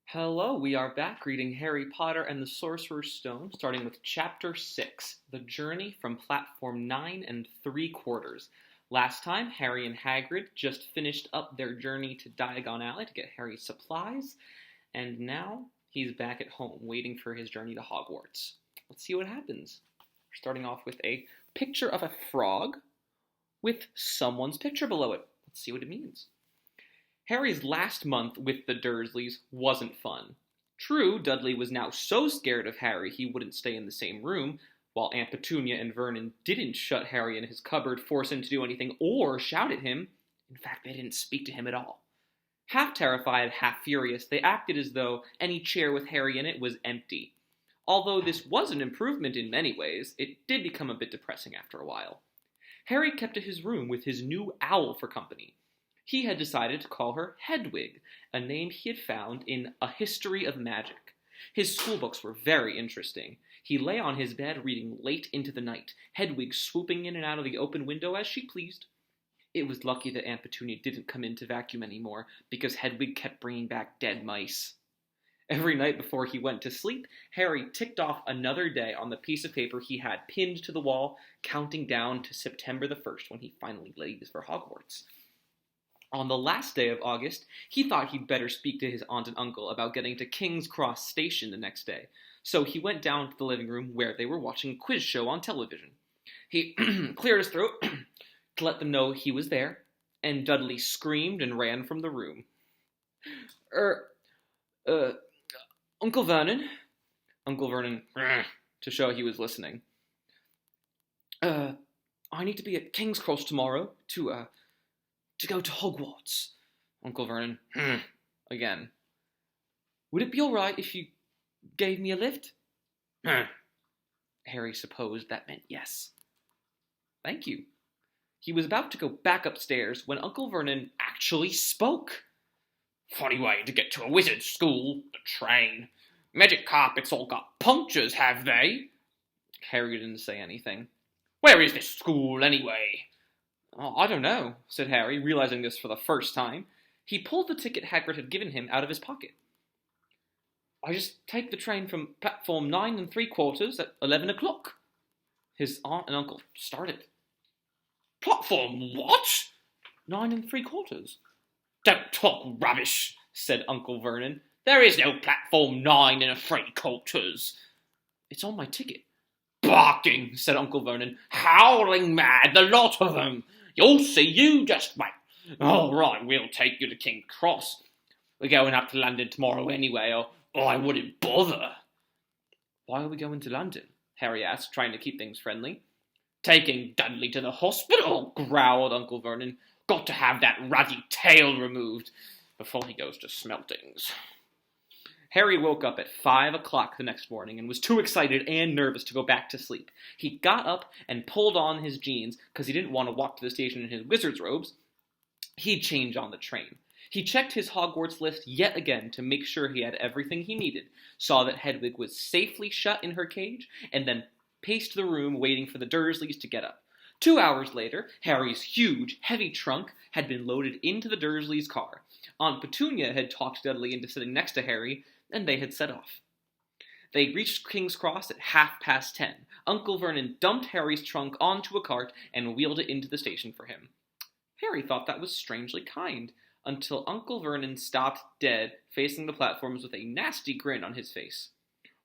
Hello, we are back reading Harry Potter and the Sorcerer's Stone, starting with Chapter 6, The Journey from Platform 9 3/4. Last time, Harry and Hagrid just finished up their journey to Diagon Alley to get Harry's supplies, and now he's back at home, waiting for his journey to Hogwarts. Let's see what happens. We're starting off with a picture of a frog with someone's picture below it. Let's see what it means. Harry's last month with the Dursleys wasn't fun. True, Dudley was now so scared of Harry he wouldn't stay in the same room, while Aunt Petunia and Vernon didn't shut Harry in his cupboard, force him to do anything, or shout at him. In fact, they didn't speak to him at all. Half terrified, half furious, they acted as though any chair with Harry in it was empty. Although this was an improvement in many ways, it did become a bit depressing after a while. Harry kept to his room with his new owl for company. He had decided to call her Hedwig, a name he had found in A History of Magic. His schoolbooks were very interesting. He lay on his bed reading late into the night, Hedwig swooping in and out of the open window as she pleased. It was lucky that Aunt Petunia didn't come in to vacuum anymore, because Hedwig kept bringing back dead mice. Every night before he went to sleep, Harry ticked off another day on the piece of paper he had pinned to the wall, counting down to September the 1st when he finally leaves for Hogwarts. On the last day of August, he thought he'd better speak to his aunt and uncle about getting to King's Cross Station the next day, so he went down to the living room where they were watching a quiz show on television. He cleared his throat to let them know he was there, and Dudley screamed and ran from the room. Uncle Vernon? Uncle Vernon, to show he was listening. I need to be at King's Cross tomorrow to go to Hogwarts. Uncle Vernon, again. Would it be all right if you gave me a lift? Harry supposed that meant yes. Thank you. He was about to go back upstairs when Uncle Vernon actually spoke. Funny way to get to a wizard's school, the train. Magic carpets all got punctures, have they? Harry didn't say anything. Where is this school, anyway? Oh, I don't know, said Harry, realizing this for the first time. He pulled the ticket Hagrid had given him out of his pocket. I just take the train from platform 9 3/4 at 11 o'clock. His aunt and uncle started. Platform what? 9 3/4. Don't talk rubbish, said Uncle Vernon. There is no platform 9 3/4. It's on my ticket. Barking, said Uncle Vernon. Howling mad, the lot of them. You'll see, you just wait. All right, we'll take you to King's Cross. We're going up to London tomorrow anyway, or I wouldn't bother. Why are we going to London? Harry asked, trying to keep things friendly. Taking Dudley to the hospital, growled Uncle Vernon. Got to have that ruddy tail removed before he goes to Smeltings. Harry woke up at 5 o'clock the next morning and was too excited and nervous to go back to sleep. He got up and pulled on his jeans because he didn't want to walk to the station in his wizard's robes. He'd change on the train. He checked his Hogwarts list yet again to make sure he had everything he needed, saw that Hedwig was safely shut in her cage, and then paced the room waiting for the Dursleys to get up. 2 hours later, Harry's huge, heavy trunk had been loaded into the Dursleys' car. Aunt Petunia had talked Dudley into sitting next to Harry, and they had set off. They reached King's Cross at 10:30. Uncle Vernon dumped Harry's trunk onto a cart and wheeled it into the station for him. Harry thought that was strangely kind, until Uncle Vernon stopped dead, facing the platforms with a nasty grin on his face.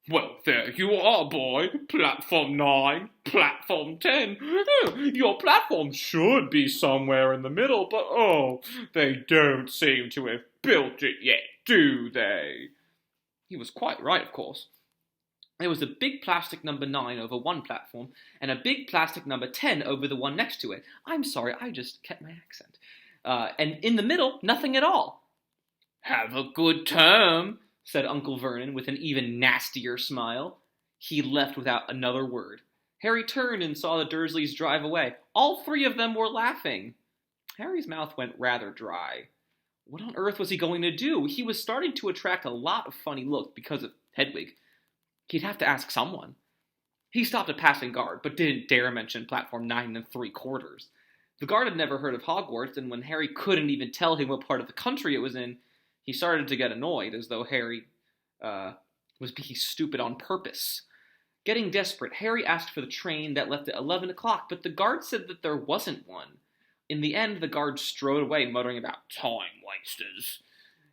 Well, there you are, boy. Platform 9, platform 10. Your platform should be somewhere in the middle, but they don't seem to have built it yet, do they? He was quite right, of course. There was a big plastic number 9 over one platform, and a big plastic number 10 over the one next to it. I'm sorry, I just kept my accent. And in the middle, nothing at all. Have a good term, said Uncle Vernon with an even nastier smile. He left without another word. Harry turned and saw the Dursleys drive away. All three of them were laughing. Harry's mouth went rather dry. What on earth was he going to do? He was starting to attract a lot of funny looks because of Hedwig. He'd have to ask someone. He stopped a passing guard, but didn't dare mention platform 9 3/4. The guard had never heard of Hogwarts, and when Harry couldn't even tell him what part of the country it was in, He started to get annoyed, as though Harry was being stupid on purpose. Getting desperate, Harry asked for the train that left at 11 o'clock, but the guard said that there wasn't one. In the end, the guard strode away, muttering about time wasters.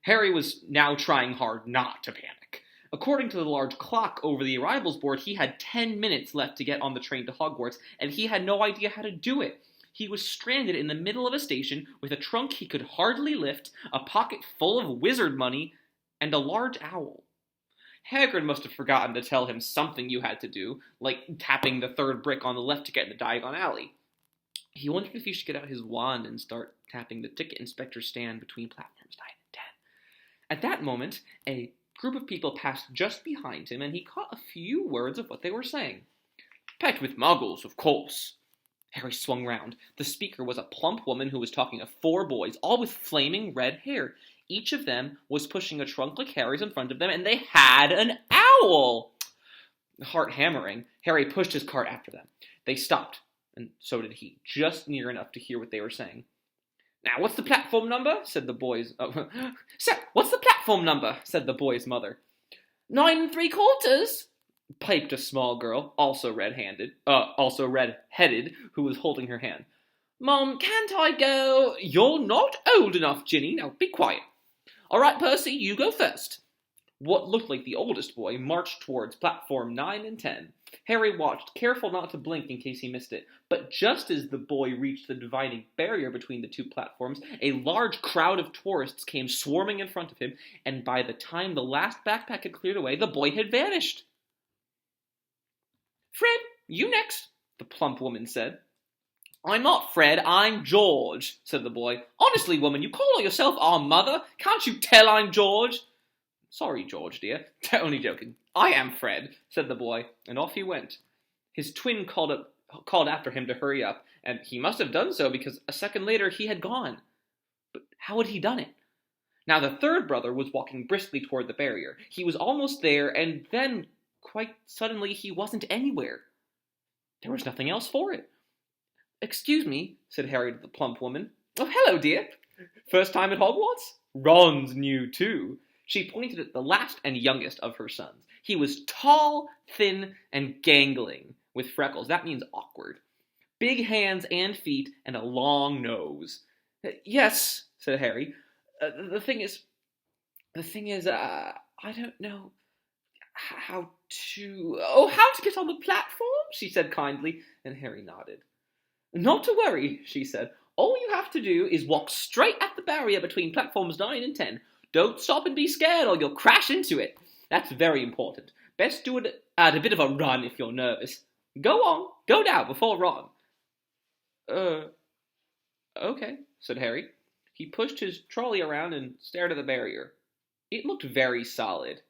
Harry was now trying hard not to panic. According to the large clock over the arrivals board, he had 10 minutes left to get on the train to Hogwarts, and he had no idea how to do it. He was stranded in the middle of a station with a trunk he could hardly lift, a pocket full of wizard money, and a large owl. Hagrid must have forgotten to tell him something you had to do, like tapping the third brick on the left to get in the Diagon Alley. He wondered if he should get out his wand and start tapping the ticket inspector stand between platforms 9 and 10. At that moment, a group of people passed just behind him, and he caught a few words of what they were saying. Packed with muggles, of course. Harry swung round. The speaker was a plump woman who was talking to 4 boys, all with flaming red hair. Each of them was pushing a trunk like Harry's in front of them, and they had an owl! Heart hammering, Harry pushed his cart after them. They stopped, and so did he, just near enough to hear what they were saying. Now, what's the platform number? Said the boys. Sir, what's the platform number? Said the boy's mother. 9 3/4, piped a small girl, also red-headed, who was holding her hand. Mom, can't I go? You're not old enough, Ginny. Now, be quiet. All right, Percy, you go first. What looked like the oldest boy marched towards platform 9 and 10. Harry watched, careful not to blink in case he missed it. But just as the boy reached the dividing barrier between the 2 platforms, a large crowd of tourists came swarming in front of him, and by the time the last backpack had cleared away, the boy had vanished. Fred, you next, the plump woman said. I'm not Fred, I'm George, said the boy. Honestly, woman, you call yourself our mother? Can't you tell I'm George? Sorry, George, dear. Only joking. I am Fred, said the boy, and off he went. His twin called after him to hurry up, and he must have done so because a second later he had gone. But how had he done it? Now the third brother was walking briskly toward the barrier. He was almost there, and then, quite suddenly, he wasn't anywhere. There was nothing else for it. Excuse me, said Harry to the plump woman. Oh, hello, dear. First time at Hogwarts? Ron's new, too. She pointed at the last and youngest of her sons. He was tall, thin, and gangling, with freckles. That means awkward. Big hands and feet, and a long nose. Yes, said Harry. The thing is, I don't know how to get on the platform, she said kindly, and Harry nodded. Not to worry, she said. All you have to do is walk straight at the barrier between platforms 9 and 10. Don't stop and be scared or you'll crash into it. That's very important. Best do it at a bit of a run if you're nervous. Go on, go now before Ron. Okay, said Harry. He pushed his trolley around and stared at the barrier. It looked very solid.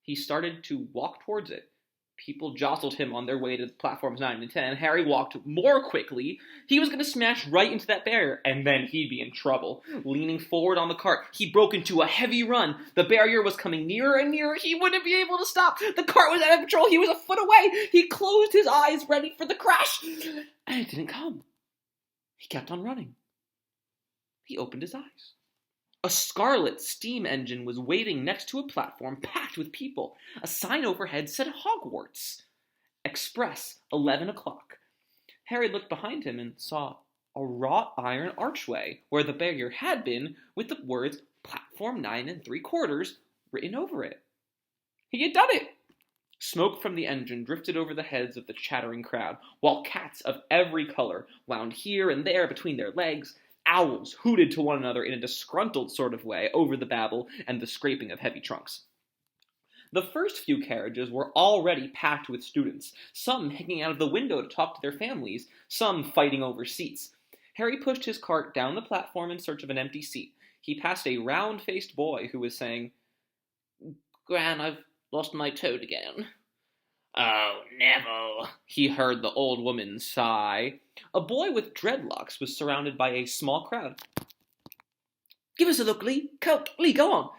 He started to walk towards it. People jostled him on their way to platforms 9 and 10. Harry walked more quickly. He was going to smash right into that barrier, and then he'd be in trouble. Leaning forward on the cart, he broke into a heavy run. The barrier was coming nearer and nearer. He wouldn't be able to stop. The cart was out of control. He was a foot away. He closed his eyes, ready for the crash. And it didn't come. He kept on running. He opened his eyes. A scarlet steam engine was waiting next to a platform packed with people. A sign overhead said Hogwarts. Express, 11 o'clock. Harry looked behind him and saw a wrought iron archway where the barrier had been with the words Platform 9 3/4 written over it. He had done it! Smoke from the engine drifted over the heads of the chattering crowd, while cats of every color wound here and there between their legs. Owls hooted to one another in a disgruntled sort of way over the babble and the scraping of heavy trunks. The first few carriages were already packed with students, some hanging out of the window to talk to their families, some fighting over seats. Harry pushed his cart down the platform in search of an empty seat. He passed a round-faced boy who was saying, Gran, I've lost my toad again. Oh, Neville, he heard the old woman sigh. A boy with dreadlocks was surrounded by a small crowd. Give us a look, Lee. Lee, go on.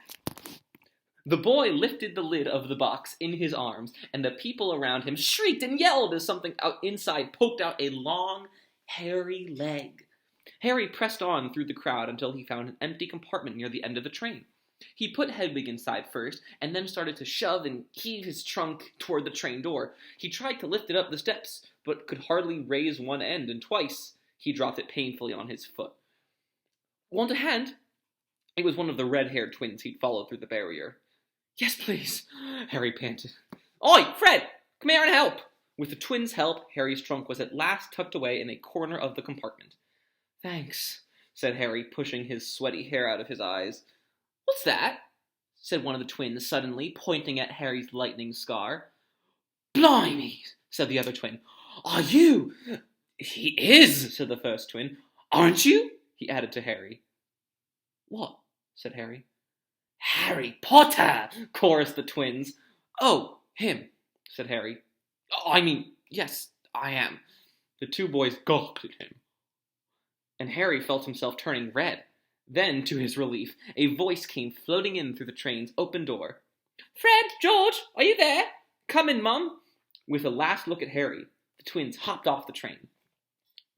The boy lifted the lid of the box in his arms, and the people around him shrieked and yelled as something out inside poked out a long, hairy leg. Harry pressed on through the crowd until he found an empty compartment near the end of the train. He put Hedwig inside first, and then started to shove and heave his trunk toward the train door. He tried to lift it up the steps, but could hardly raise one end, and twice he dropped it painfully on his foot. Want a hand? It was one of the red-haired twins he'd followed through the barrier. Yes, please, Harry panted. Oi, Fred! Come here and help! With the twins' help, Harry's trunk was at last tucked away in a corner of the compartment. Thanks, said Harry, pushing his sweaty hair out of his eyes. What's that? Said one of the twins suddenly, pointing at Harry's lightning scar. Blimey, said the other twin. Are you? He is, said the first twin. Aren't you? He added to Harry. What? Said Harry. Harry Potter, chorused the twins. Oh, him, said Harry. I mean, yes, I am. The two boys gawped at him, and Harry felt himself turning red. Then, to his relief, a voice came floating in through the train's open door. Fred, George, are you there? Come in, Mum. With a last look at Harry, the twins hopped off the train.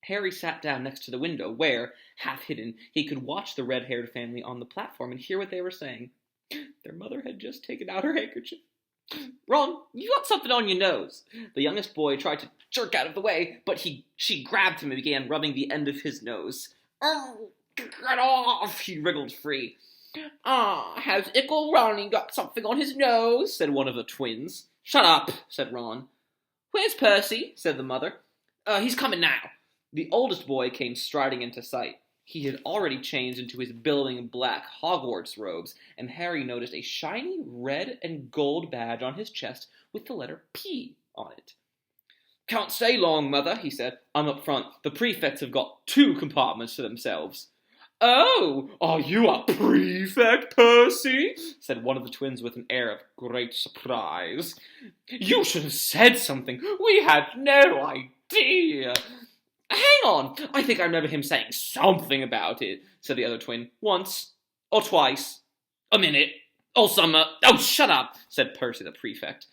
Harry sat down next to the window where, half hidden, he could watch the red-haired family on the platform and hear what they were saying. Their mother had just taken out her handkerchief. Ron, you got something on your nose. The youngest boy tried to jerk out of the way, but she grabbed him and began rubbing the end of his nose. Oh, get off! He wriggled free. Has Ickle Ronnie got something on his nose? Said one of the twins. Shut up, said Ron. Where's Percy? Said the mother. He's coming now. The oldest boy came striding into sight. He had already changed into his billowing black Hogwarts robes, and Harry noticed a shiny red and gold badge on his chest with the letter P on it. Can't stay long, Mother, he said. I'm up front. The prefects have got 2 compartments to themselves. Oh, are you a prefect, Percy? Said one of the twins with an air of great surprise. You should have said something. We had no idea. Hang on, I think I remember him saying something about it, said the other twin. Once, or twice, a minute, or summer. Oh, shut up, said Percy the prefect.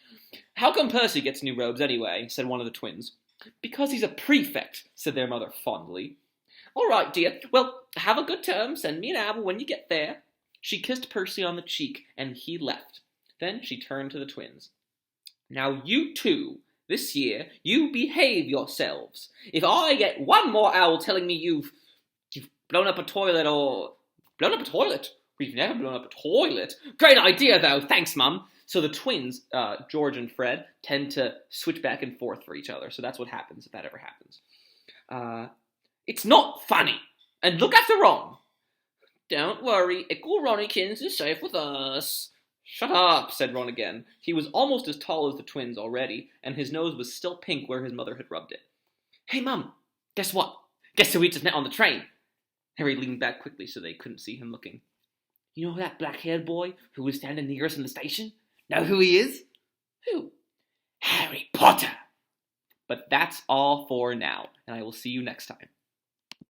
How come Percy gets new robes anyway, said one of the twins. Because he's a prefect, said their mother fondly. All right, dear, well, have a good term, send me an apple when you get there. She kissed Percy on the cheek, and he left. Then she turned to the twins. Now you two, this year, you behave yourselves. If I get one more owl telling me you've blown up a toilet or... Blown up a toilet? We've never blown up a toilet. Great idea, though. Thanks, Mum. So the twins, George and Fred, tend to switch back and forth for each other. So that's what happens if that ever happens. It's not funny. And look after Ron. Don't worry. Ickle Ronnikins is safe with us. Shut up, said Ron again. He was almost as tall as the twins already, and his nose was still pink where his mother had rubbed it. Hey, Mum, guess what? Guess who eats his net on the train? Harry leaned back quickly so they couldn't see him looking. You know that black-haired boy who was standing near us in the station? Know who he is? Who? Harry Potter! But that's all for now, and I will see you next time.